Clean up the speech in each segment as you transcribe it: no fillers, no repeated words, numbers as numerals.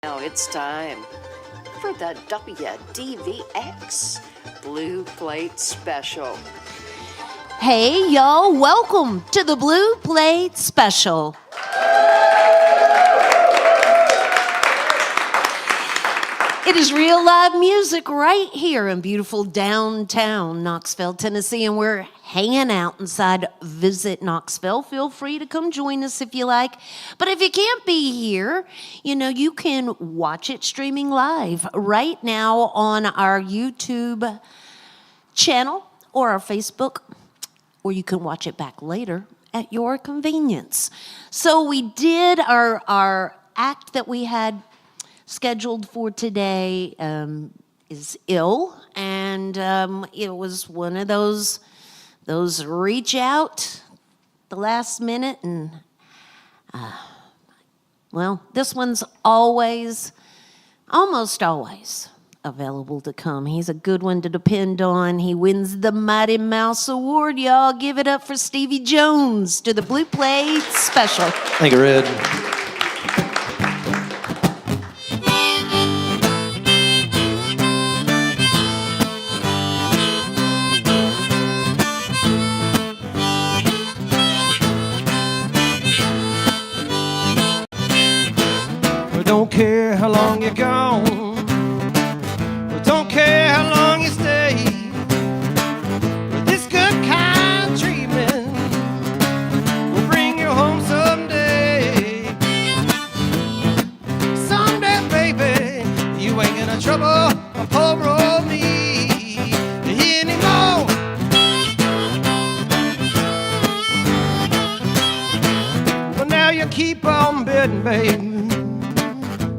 Now it's time for the WDVX Blue Plate Special. Hey, y'all, welcome to the Blue Plate Special. It is real live music right here in beautiful downtown Knoxville, Tennessee, and we're hanging out inside Visit Knoxville. Feel free to come join us if you like. But if you can't be here, you can watch it streaming live right now on our YouTube channel or our Facebook, or you can watch it back later at your convenience. So we did our act that we had scheduled for today is ill, and it was one of those reach out the last minute, and this one's almost always available to come. He's a good one to depend on. He wins the Mighty Mouse Award, y'all. Give it up for Stevie Jones to the Blue Plate Special. Thank you, Red. Don't care how long you're gone. Don't care how long you stay. But this good kind treatment will bring you home someday. Someday, baby, you ain't gonna trouble or poor old me anymore. But now you keep on betting, baby,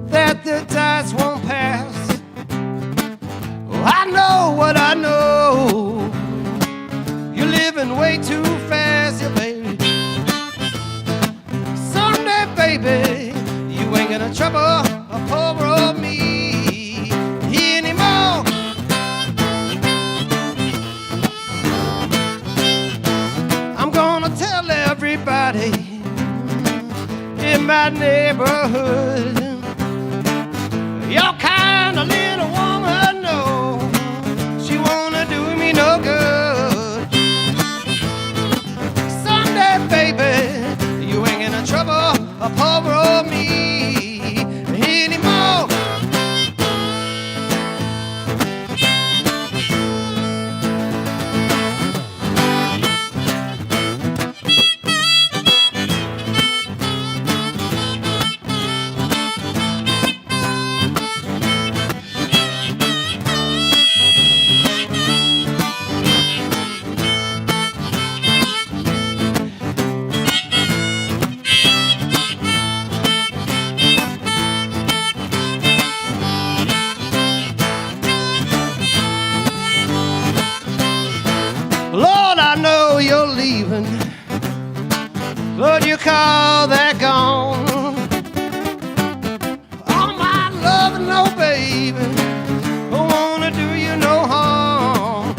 that the tides won't pass. Oh, I know what I know. You're living way too fast, yeah, baby. Someday, baby, you ain't gonna trouble or poor old me anymore. I'm gonna tell everybody in my neighborhood, your kind of little woman, no, she wanna do me no good. Someday, baby, you ain't gonna trouble or poor old me anymore. Lord, I know you're leaving, but you call that gone. All my love, no baby, don't wanna do you no harm.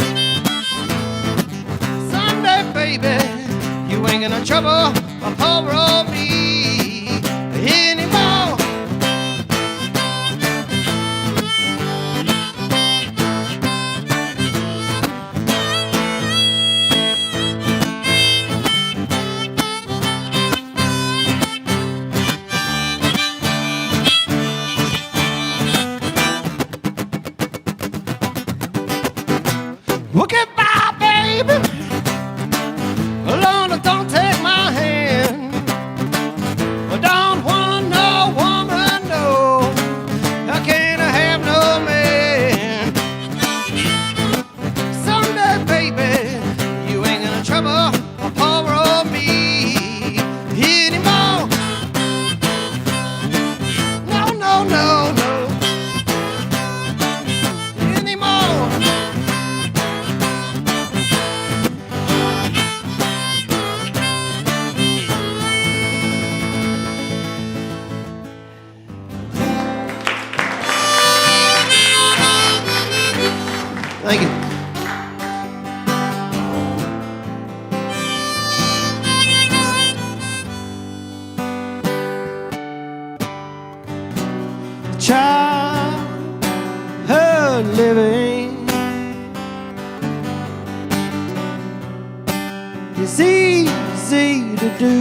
Someday, baby, you ain't gonna trouble or poor old me anymore. Well, goodbye, baby. Lord, don't take my hand. I don't want no woman, no. I can't have no man. Someday, baby, you ain't gonna trouble or poor old me anymore. No, no, no, no. Anymore. Thank you. tired of living. It's easy to do.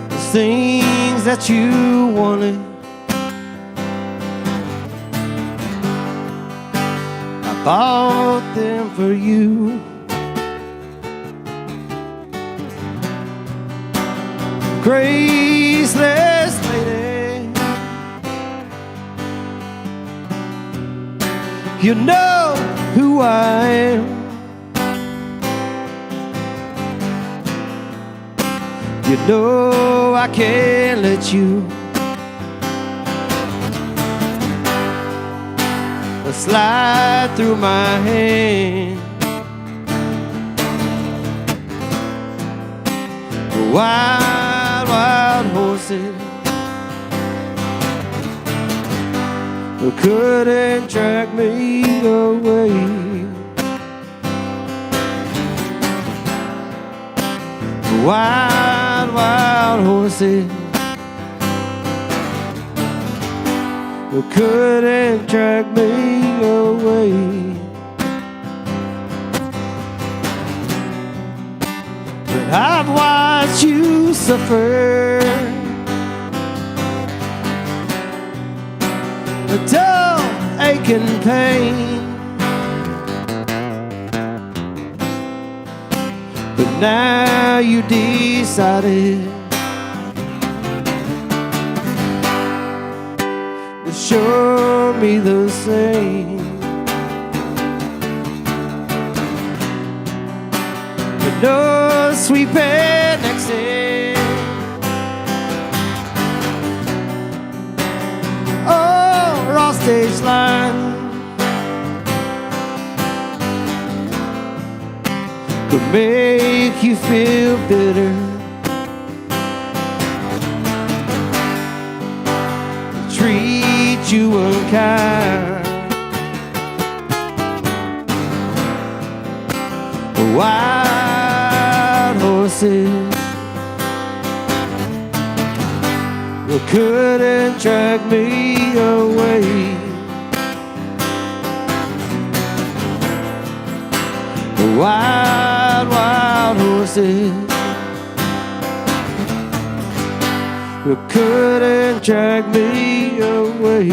The things that you wanted, I bought them for you. Graceless lady, you know who I am. You know I can't let you slide through my hand. Wild, wild horses couldn't drag me away. Wild, wild horses couldn't drag me away. But I've watched you suffer a dull aching pain. But now you decided to show me the same. But no sweeping exit, oh, raw stage line could make you feel bitter, treat you unkind. Wild horses couldn't drag me away. Wild, wild horses couldn't drag me away.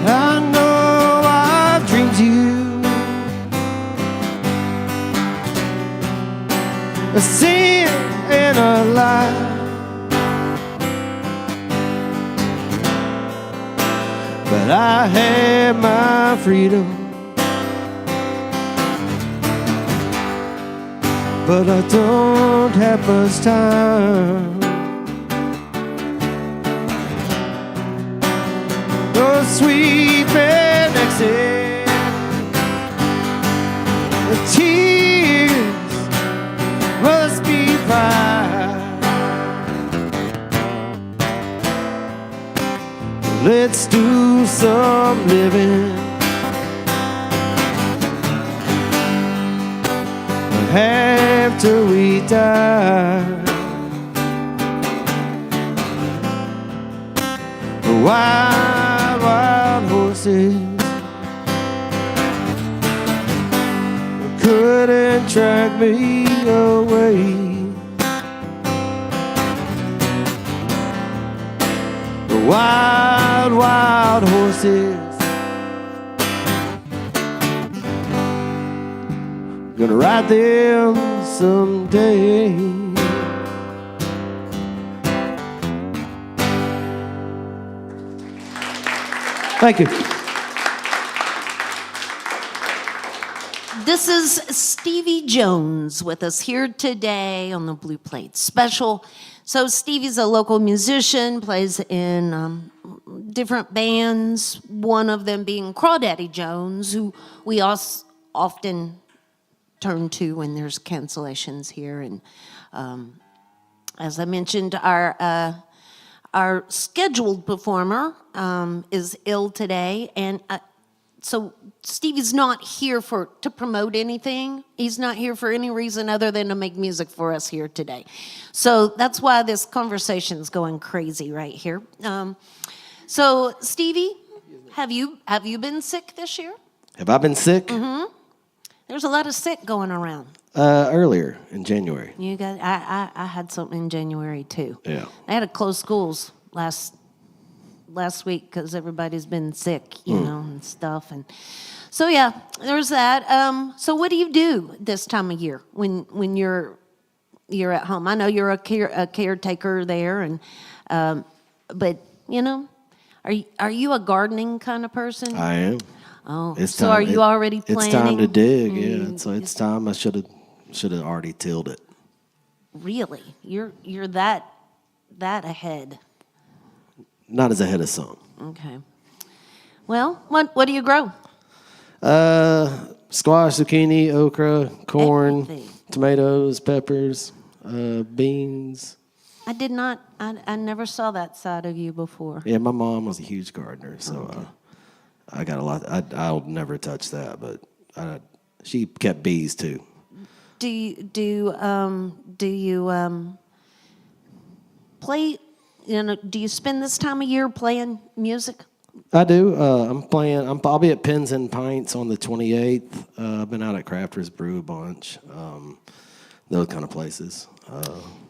I know I've dreamed you a sin and a lie, but I had my freedom, but I don't have much time. No sweeping exit, the tears must be fine. Let's do some living after we die. Wild, wild horses couldn't drag me away. Wild, wild horses gonna ride them someday. Thank you. This is Stevie Jones with us here today on the Blue Plate Special. So Stevie's a local musician, plays in different bands, one of them being Crawdaddy Jones, who we often turn to when there's cancellations here. And as I mentioned, our scheduled performer is ill today, and so Stevie's not here to promote anything. He's not here for any reason other than to make music for us here today. So that's why this conversation's going crazy right here. So Stevie, have you been sick this year? Have I been sick? Mm-hmm. There's a lot of sick going around. Earlier in January. You got. I had something in January too. Yeah. I had to close schools last week because everybody's been sick, you know, and stuff. And so yeah, there's that. So what do you do this time of year when you're at home? I know you're a caretaker there, and but you know, are you a gardening kind of person? I am. Oh, it's so time, are you already planning? It's time to dig. Yeah, so it's time. I should have already tilled it. Really, you're that ahead. Not as ahead of some. Okay. Well, what do you grow? Squash, zucchini, okra, corn, Everything. tomatoes, peppers, beans. I did not. I never saw that side of you before. Yeah, my mom was a huge gardener, so I got a lot. I'll never touch that, but she kept bees too. Do you play? You know, do you spend this time of year playing music? I do. I'll be at Pins and Pints on the 28th. I've been out at Crafters Brew a bunch. Those kind of places.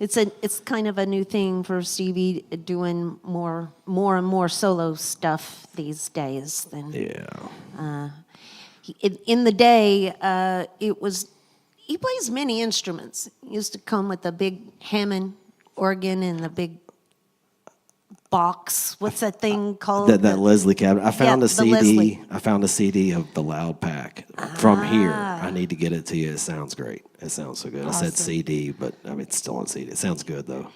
It's kind of a new thing for Stevie, doing more and more solo stuff these days. In the day, he plays many instruments. He used to come with a big Hammond organ and the big box. What's that thing called? That Leslie cabinet. I found a CD. Leslie. I found a CD of the Loud Pack from here. I need to get it to you. It sounds great. It sounds so good. Awesome. I said CD, but I mean it's still on CD. It sounds good though.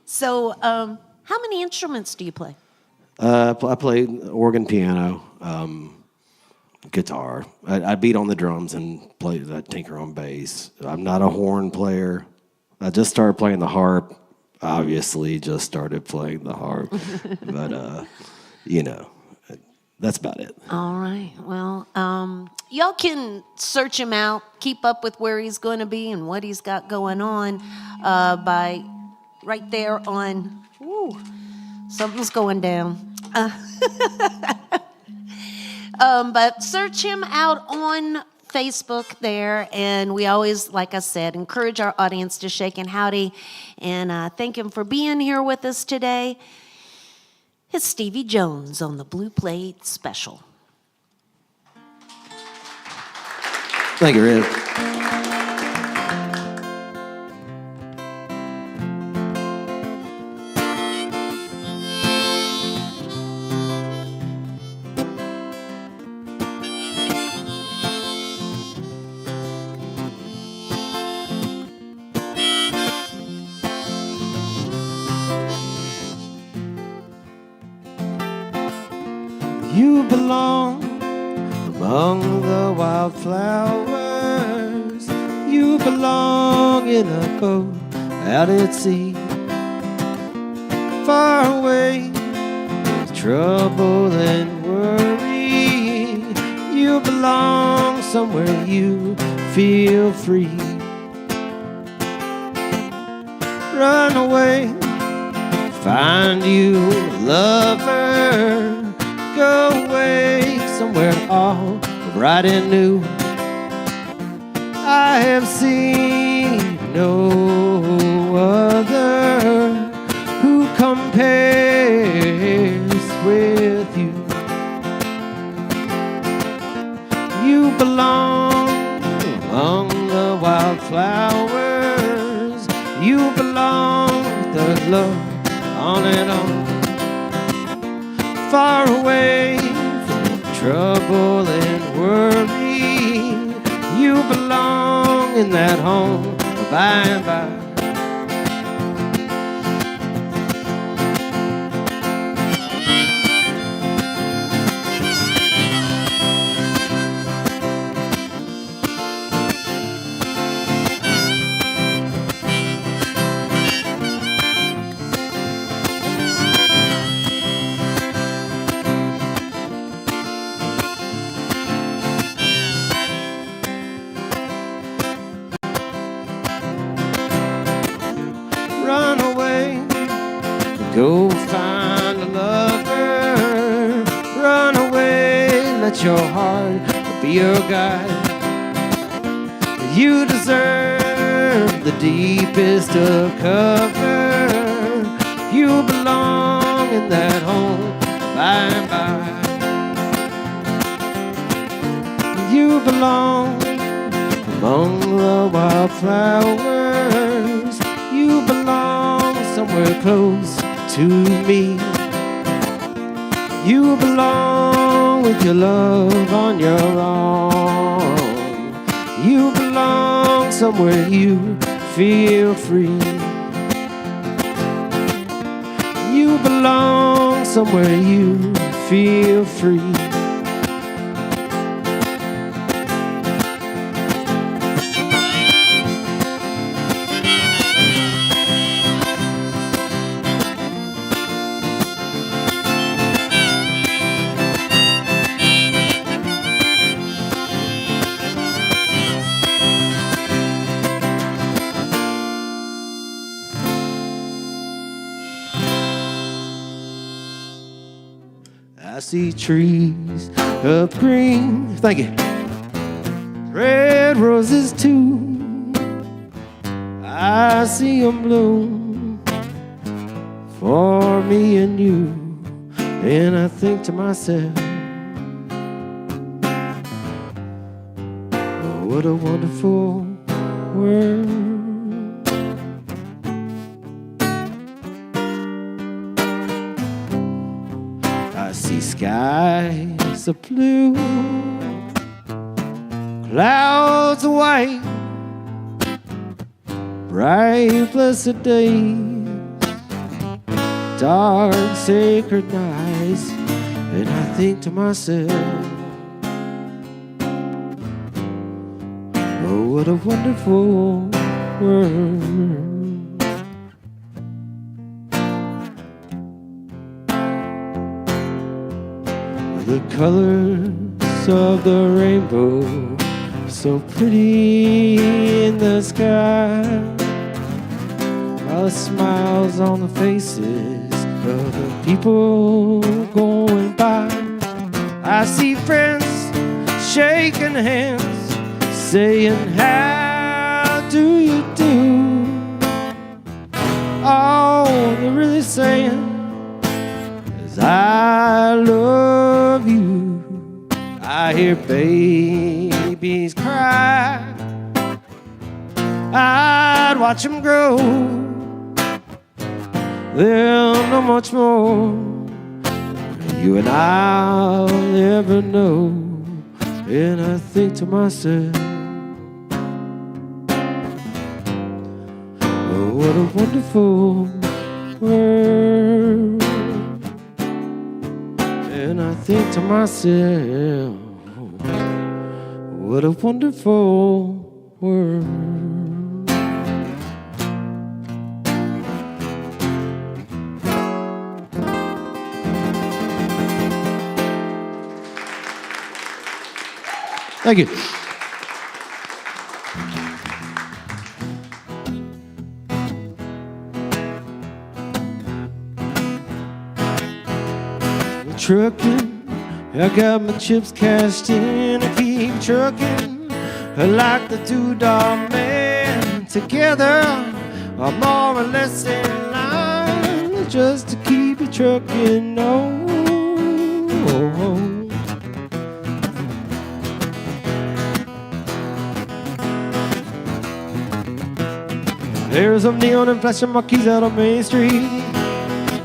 So, how many instruments do you play? I play organ, piano, guitar. I beat on the drums and I tinker on bass. I'm not a horn player. I just started playing the harp. Obviously, just started playing the harp, but you know, that's about it. All right. Well, y'all can search him out, keep up with where he's going to be and what he's got going on by right there on. Ooh, something's going down. But search him out on Facebook there, and we always, like I said, encourage our audience to shake and howdy, and thank him for being here with us today. It's Stevie Jones on the Blue Plate Special. Thank you, Rick. You belong among the wildflowers. You belong in a boat out at sea, far away with trouble and worry. You belong somewhere you feel free. Run away, find you a lover. Go away somewhere all bright and new. I have seen no other who compares with you. You belong among the wildflowers. You belong with the love on and on, far away from trouble and worry. You belong in that home by and by. Run away, go find a lover. Run away, let your heart be your guide. You deserve the deepest of cover. You belong in that home by and by. You belong among the wildflowers. You belong somewhere close to me. You belong with your love on your arm. You belong somewhere you feel free. You belong somewhere you feel free. I see trees of green, thank you, red roses too. I see them bloom for me and you. And I think to myself, oh, what a wonderful world. I see skies of blue, clouds of white, bright blessed days, dark sacred nights. And I think to myself, oh, what a wonderful world. The colors of the rainbow, so pretty in the sky, while the smiles on the faces of the people going by. I see friends shaking hands, saying, how do you do? All they're really saying is, I love you. I hear babies cry, I'd watch them grow. They'll know much more than you and I'll ever know. And I think to myself, oh, what a wonderful world. And I think to myself, what a wonderful world. Thank you. Trucking, I got my chips cashed in. I keep trucking like the two-dog man. Together, I'm more or less in line just to keep it trucking. Oh. There's some neon and flashing marquees out on Main Street.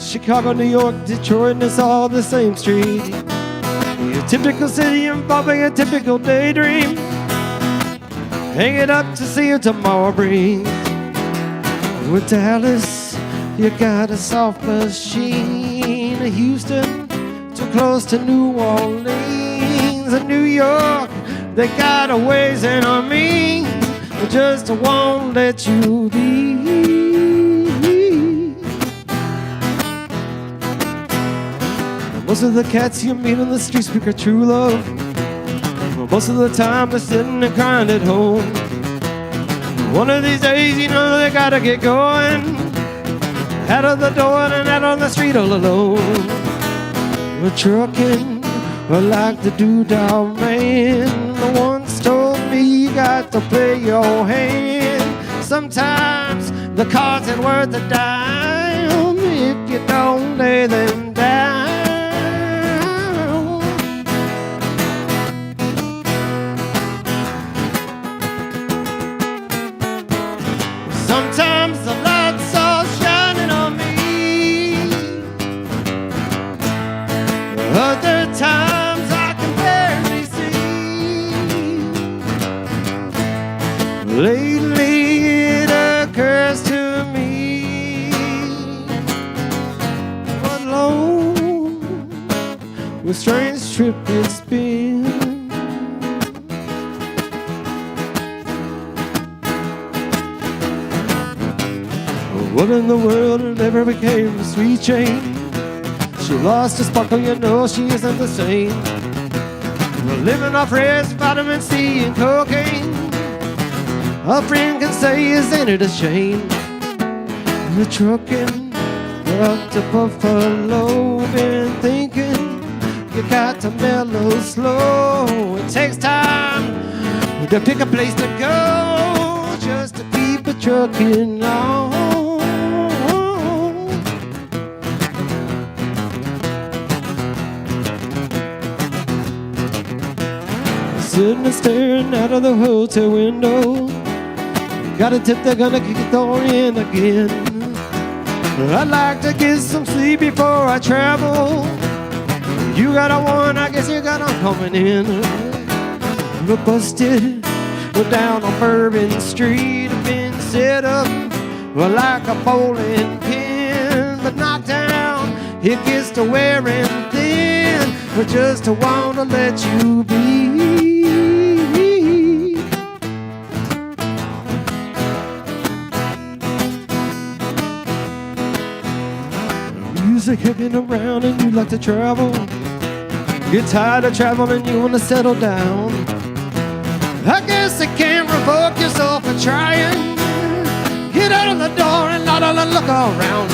Chicago, New York, Detroit, and it's all the same street. A typical city involving a typical daydream. Hang it up to see what tomorrow brings. With Dallas, you got a soft machine. Houston, too close to New Orleans. And New York, they got a ways in on me. They just won't let you be. Most of the cats you meet on the street speak of true love. Most of the time they're sitting and crying at home. One of these days, you know they gotta get going. Out of the door and out on the street all alone. We're trucking like the doodah man. The once told me you got to play your hand. Sometimes the cards ain't worth a dime if you don't lay them down. Sometimes the light's all shining on me. Other times I can barely see. Lately it occurs to me what long, what strange trip it's been. What in the world never became a sweet Jane? She lost her sparkle, you know she isn't the same. We're living off rest, vitamin C and cocaine. A friend can say, isn't it a shame? We're trucking up to Buffalo. Been thinking you got to mellow slow. It takes time to pick a place to go, just to keep it trucking on. Sitting and staring out of the hotel window. Got a tip, they're gonna kick the door in again. I'd like to get some sleep before I travel. You got a one, I guess you got one coming in. We're busted, we're down on Bourbon Street. Been set up like a bowling pin, but knocked down, it gets to wearing thin. But just to want to let you be. Music hanging around and you like to travel. Get tired of traveling, you want to settle down. I guess I can't revoke yourself for trying. Get out of the door and not all look around.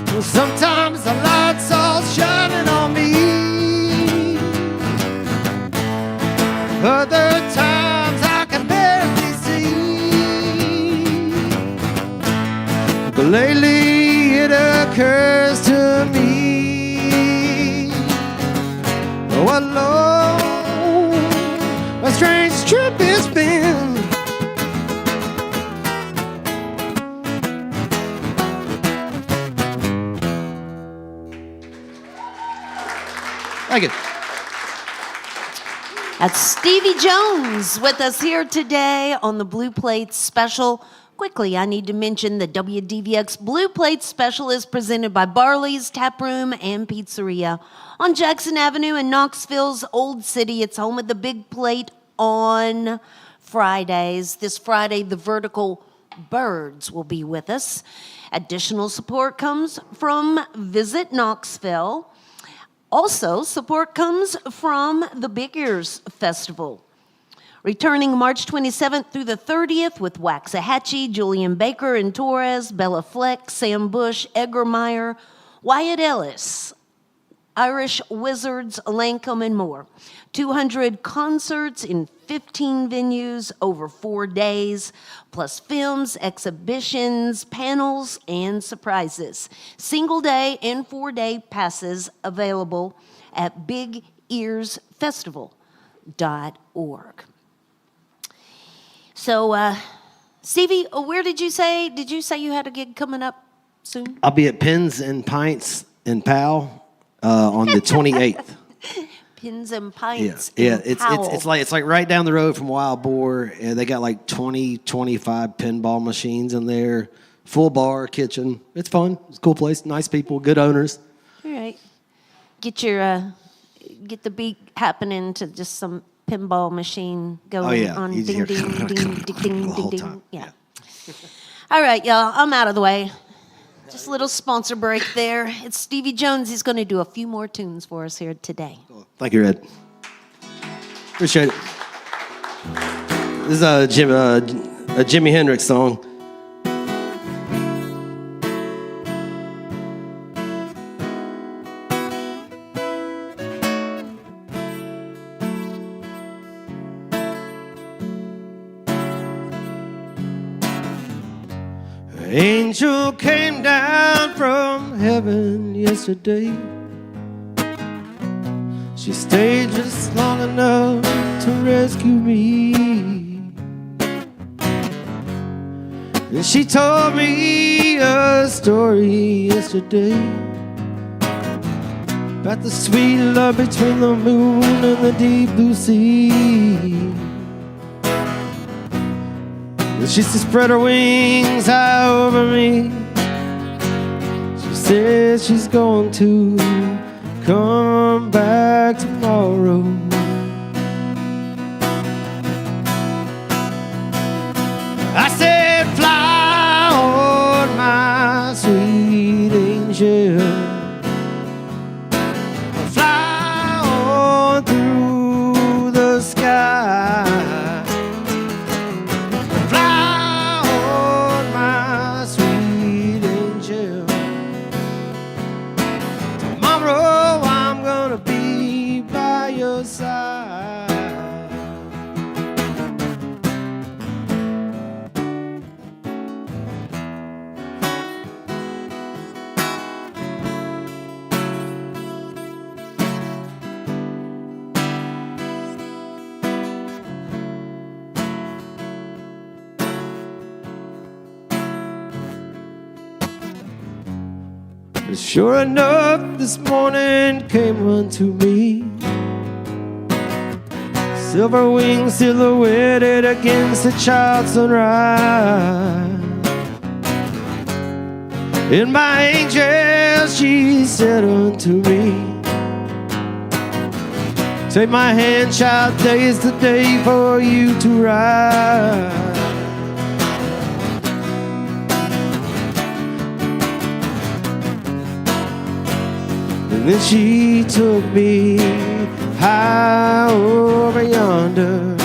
Well, sometimes the lights all shining on me. Other times I can barely see. But lately it occurs to me, what long, a strange trip it's been. Thank you. That's Stevie Jones with us here today on the Blue Plate Special. Quickly, I need to mention the WDVX Blue Plate Special is presented by Barley's Tap Room and Pizzeria on Jackson Avenue in Knoxville's Old City. It's home of the Big Plate on Fridays. This Friday, the Vertical Birds will be with us. Additional support comes from Visit Knoxville. Also, support comes from the Big Ears Festival. Returning March 27th through the 30th with Waxahachie, Julian Baker and Torres, Bella Fleck, Sam Bush, Edgar Meyer, Wyatt Ellis, Irish Wizards, Lancome, and more. 200 concerts in 15 venues over 4 days, plus films, exhibitions, panels, and surprises. Single day and 4-day passes available at bigearsfestival.org. So Stevie, where did you say you had a gig coming up soon? I'll be at Pins and Pints in Powell on the 28th. Pins and Pints. Yeah, in it's like right down the road from Wild Boar, and they got like 25 pinball machines in there, full bar, kitchen. It's fun. It's a cool place. Nice people, good owners. All right, get the beat happening to just some pinball machine going on. You Ding, hear ding, ding, ding, the ding, whole ding, time. Yeah. All right, y'all. I'm out of the way. Just a little sponsor break there. It's Stevie Jones. He's going to do a few more tunes for us here today. Thank you, Red. Appreciate it. This is a Jimi Hendrix song. Angel came down from heaven yesterday. She stayed just long enough to rescue me. And she told me a story yesterday about the sweet love between the moon and the deep blue sea. And she spread her wings high over me. She says she's going to come back tomorrow. I said, fly on, my sweet angel. Fly on through the sky. Fly on, my sweet angel. Tomorrow I'm gonna be by your side. But sure enough, this morning came unto me. Silver wings silhouetted against the child sunrise. And my angel, she said unto me, take my hand, child, today's the day for you to rise. And then she took me high over yonder.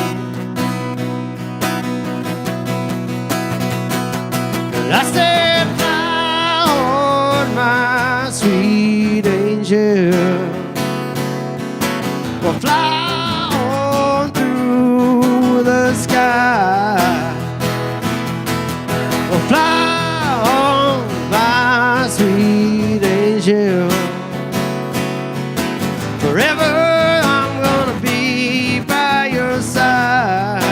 And I said, fly on, my sweet angel. Well, fly on through the sky. Well, fly on, my sweet angel. Forever I'm gonna be by your side.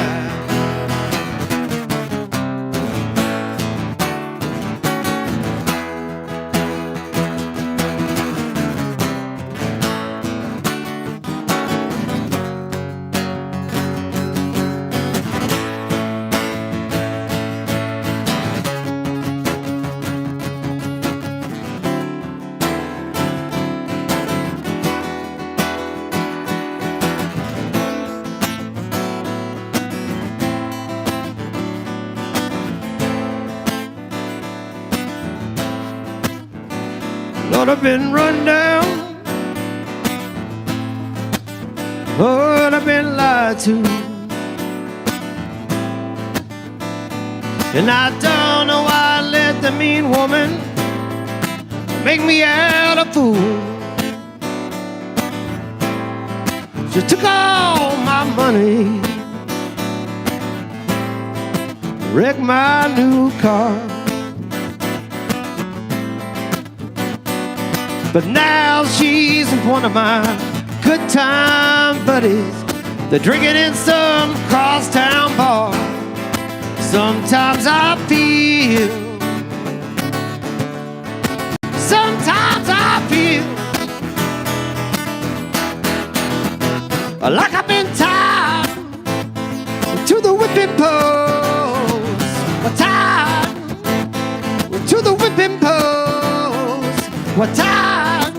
Lord, I've been run down. Lord, I've been lied to. And I don't know why I let the mean woman make me out a fool. She took all my money, wrecked my new car. But now she's one of my good time buddies. They're drinking in some crosstown bar. Sometimes I feel, sometimes I feel like I've been tied to the whipping post. We're tied to the whipping post. We're tied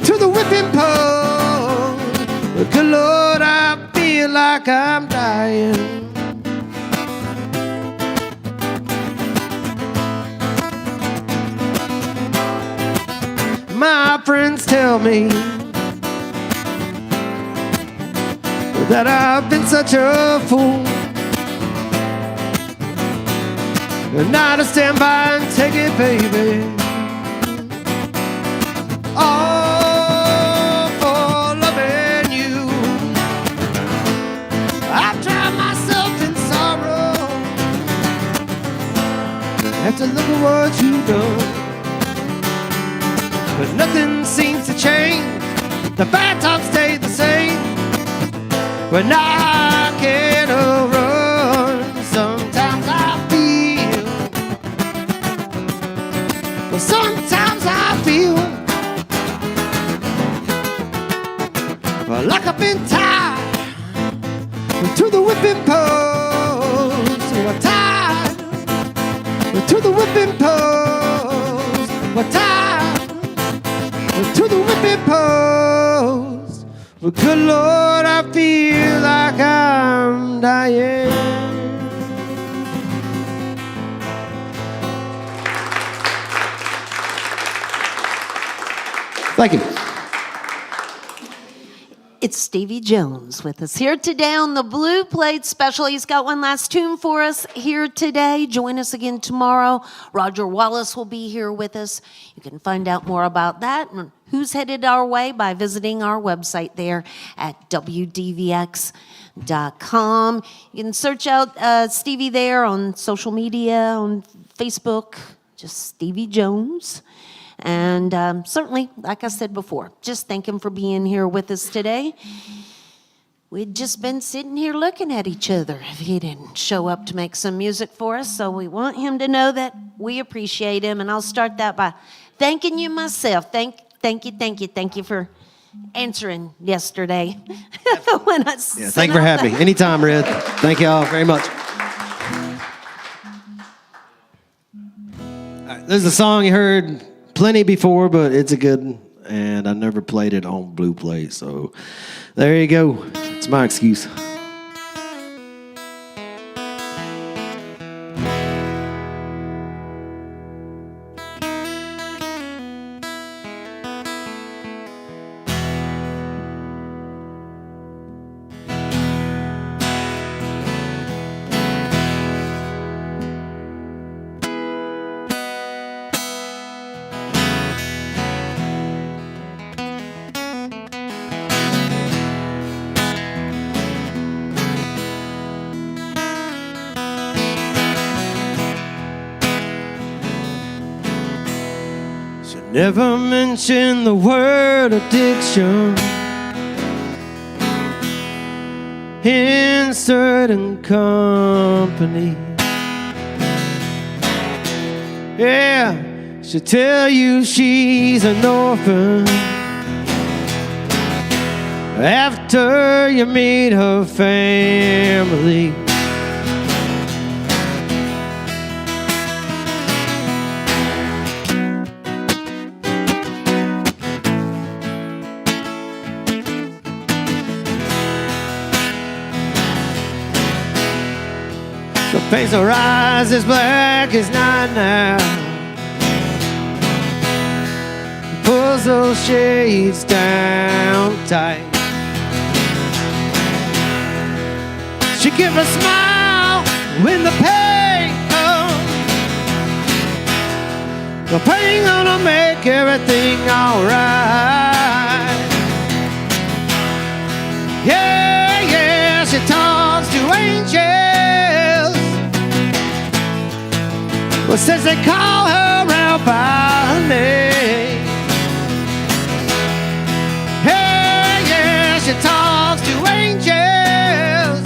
to the whipping post. Good Lord, I feel like I'm dying. My friends tell me that I've been such a fool, and now to stand by and take it, baby. All for loving you. I've tried myself in sorrow. Have to look at what you've done. But nothing seems to change. The bad times stay the same. When I can't run, sometimes I feel. Well, sometimes I feel like I've been tied to the whipping post. We're tied to the whipping post. We're tied to the whipping post. But good Lord, I feel like I'm dying. Thank you. It's Stevie Jones with us here today on the Blue Plate Special. He's got one last tune for us here today. Join us again tomorrow. Roger Wallace will be here with us. You can find out more about that and who's headed our way by visiting our website there at WDVX.com. You can search out Stevie there on social media, on Facebook, just Stevie Jones. And certainly, like I said before, just thank him for being here with us today. We'd just been sitting here looking at each other if he didn't show up to make some music for us. So we want him to know that we appreciate him. And I'll start that by thanking you myself. Thank you for answering yesterday. When I thank you for having me. Anytime, Red. Thank you all very much. All right, there's a song you heard plenty before, but it's a good one, and I never played it on Blue Plate, so there you go. It's my excuse. Never mention the word addiction in certain company. Yeah, she'll tell you she's an orphan after you meet her family. Paints her eyes as black as night now. Pulls those shades down tight. She gives a smile when the pain comes. The pain gonna make everything alright. Yeah, yeah, she talks to angels. Well, since they call her out by her name. Hey, yeah, she talks to angels.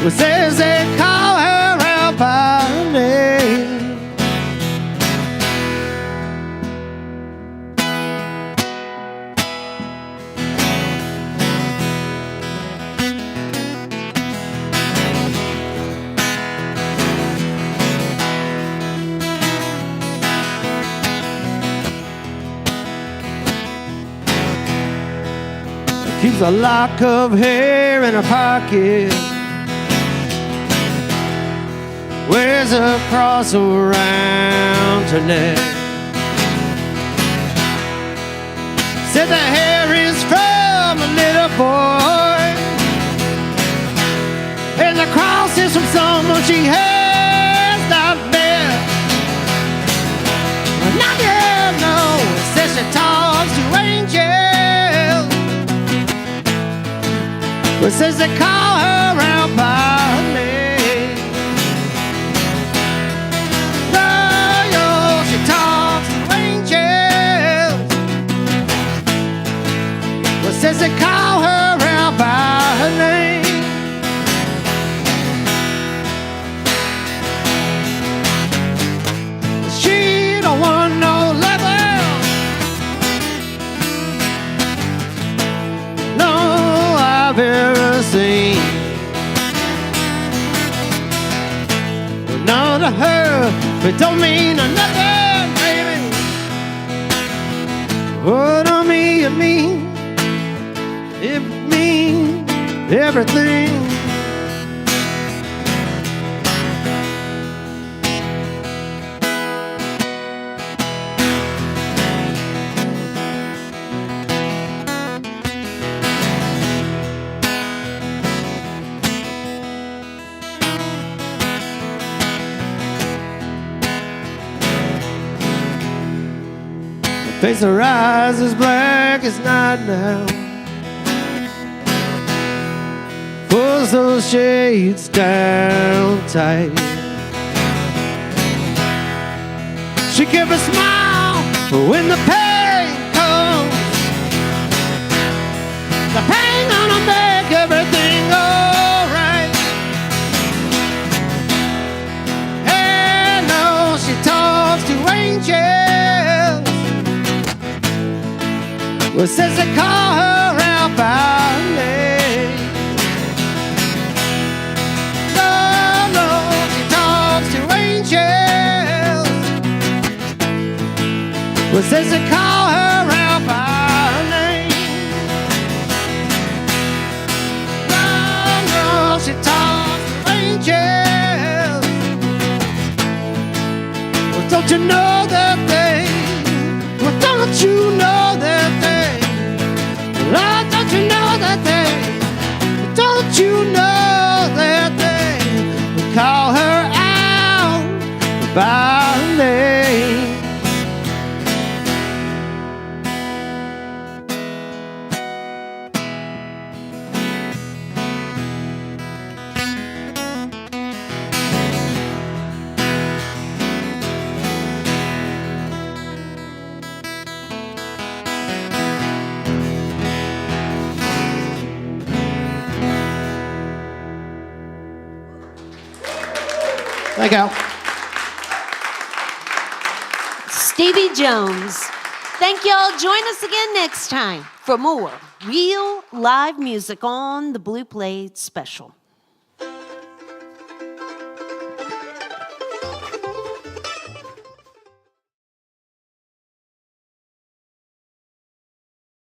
Well, says they call her out by her name. Keeps a lock of hair in her pocket, wears a cross around her neck. Said the hair is from a little boy, and the cross is from someone she has not met. Not yet, no. Says she talks to angels, but says they call her out by her name. No, she talks to angels, but says they call her out by her name. She don't want no lover, no I've ever seen. None to her, but don't mean nothing, baby. Oh, to me, it means everything. Face her eyes as black as night now, pulls those shades down tight. She gives a smile when the pain comes. The pain gonna make everything alright. And no, she talks to angels, well, says they call her out by her name. No, she talks to angels, well, says they call her out by her name. No, she talks to angels, well, don't you know that they, well, don't you know that they, Lord, don't you know that they, don't you know that they call her out by her name. Thank you. Stevie Jones. Thank y'all. Join us again next time for more real live music on the Blue Plate Special.